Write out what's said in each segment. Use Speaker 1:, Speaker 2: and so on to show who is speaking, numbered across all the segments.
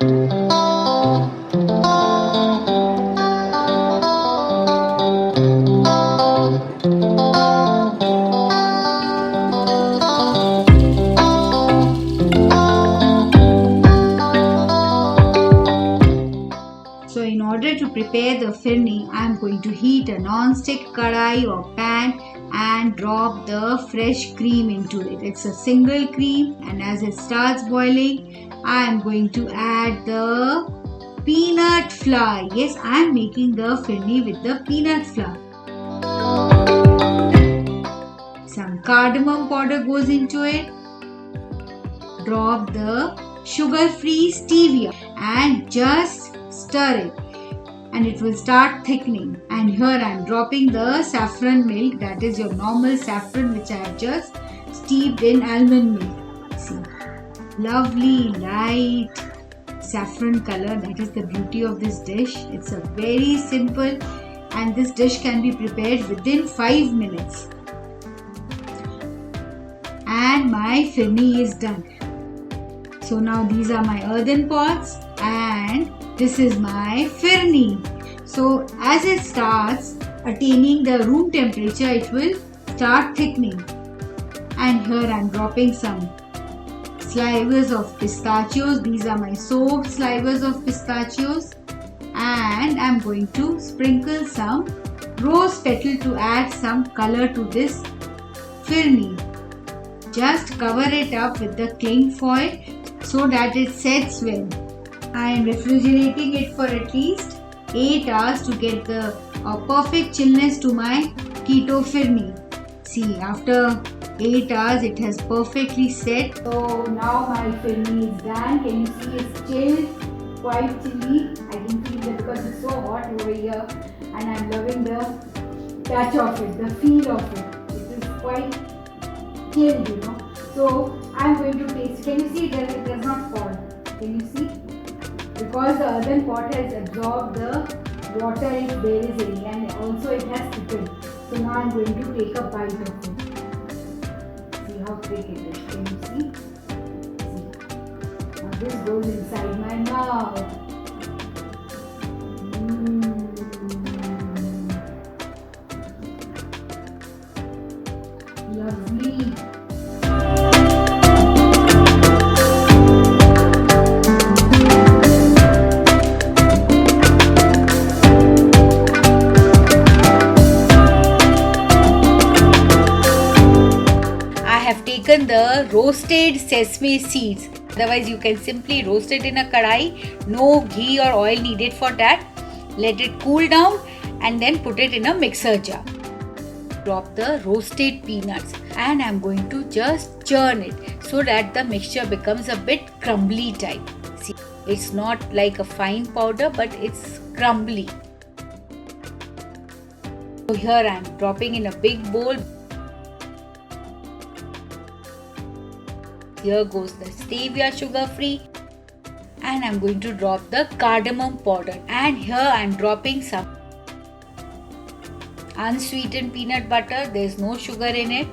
Speaker 1: So in order to prepare the firni, I am going to heat a non-stick kadai or pan and drop the fresh cream into it. It's a single cream, and as it starts boiling, I am going to add the peanut flour. Yes, I am making the firni with the peanut flour. Some cardamom powder goes into it. Drop the sugar-free stevia and just stir it, and it will start thickening. And here I am dropping the saffron milk, that is your normal saffron which I have just steeped in almond milk. See, lovely light saffron color. That is the beauty of this dish. It's a very simple, and this dish can be prepared within 5 minutes. And my firni is done. So now these are my earthen pots, and this is my firni. So as it starts attaining the room temperature, it will start thickening. And here I am dropping some slivers of pistachios. These are my soaked slivers of pistachios. And I am going to sprinkle some rose petal to add some color to this firni. Just cover it up with the cling foil so that it sets well. I am refrigerating it for at least 8 hours to get the perfect chillness to my keto firni. See, after 8 hours it has perfectly set. So now my firni is done. Can you see it's chilled, quite chilly. I can feel that because it's so hot over here, and I am loving the touch of it, the feel of it. It is quite chilled, you know. So I am going to taste. Can you see that it does not fall? Can you see? Because the earthen pot has absorbed the water if there is any, and also it has thickened. So now I am going to take a bite of it. See how thick it is. Can you see? See. Now this goes inside my mouth. Lovely. Taken the roasted sesame seeds. Otherwise you can simply roast it in a kadai. No ghee or oil needed for that. Let it cool down and then put it in a mixer jar. Drop the roasted peanuts, and I am going to just churn it so that the mixture becomes a bit crumbly type. See, it's not like a fine powder, but it's crumbly. So here I am dropping in a big bowl. Here goes the stevia sugar free, and I'm going to drop the cardamom powder, and here I'm dropping some unsweetened peanut butter. There's no sugar in it.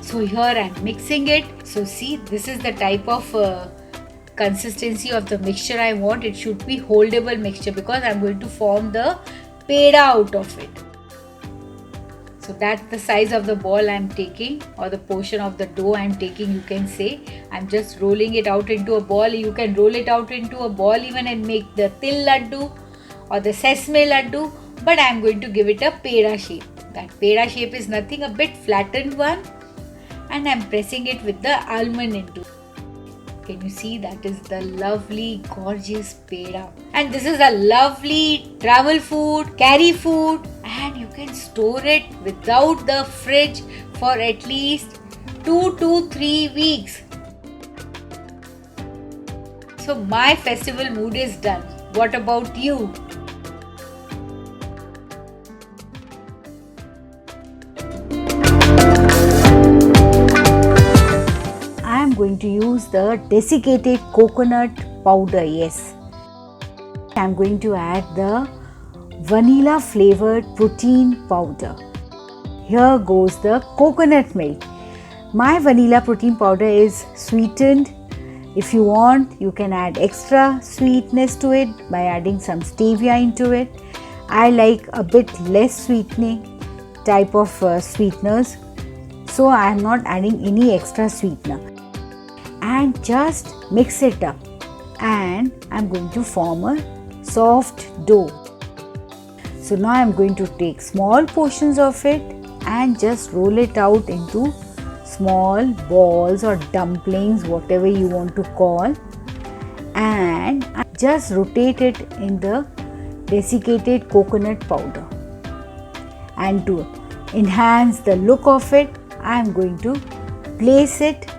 Speaker 1: So here I'm mixing it. So see, this is the type of consistency of the mixture I want. It should be holdable mixture because I'm going to form the Peda out of it. So that's the size of the ball I'm taking, or the portion of the dough I'm taking, you can say. I'm just rolling it out into a ball. You can roll it out into a ball even and make the til laddu or the sesame laddu, but I'm going to give it a Peda shape. That Peda shape is nothing, a bit flattened one, and I'm pressing it with the almond into it. Can you see? That is the lovely, gorgeous Peda. And this is a lovely travel food, carry food, and you can store it without the fridge for at least 2 to 3 weeks. So my festival mood is done. What about you? I am going to use the desiccated coconut powder. Yes, I am going to add the vanilla flavored protein powder. here goes the coconut milk. My vanilla protein powder is sweetened. If you want, you can add extra sweetness to it by adding some stevia into it. I like a bit less sweetening type of sweeteners, so I am not adding any extra sweetener. And just mix it up, and I am going to form a soft dough. So now I am going to take small portions of it and just roll it out into small balls or dumplings, whatever you want to call, and just rotate it in the desiccated coconut powder. And to enhance the look of it, I am going to place it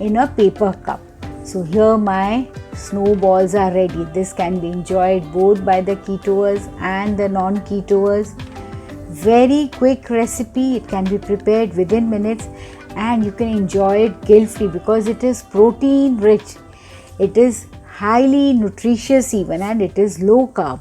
Speaker 1: in a paper cup. So here my snowballs are ready. This can be enjoyed both by the ketoers and the non-ketoers. Very quick recipe. It can be prepared within minutes, and you can enjoy it guilt-free because it is protein rich. It is highly nutritious even, and it is low carb.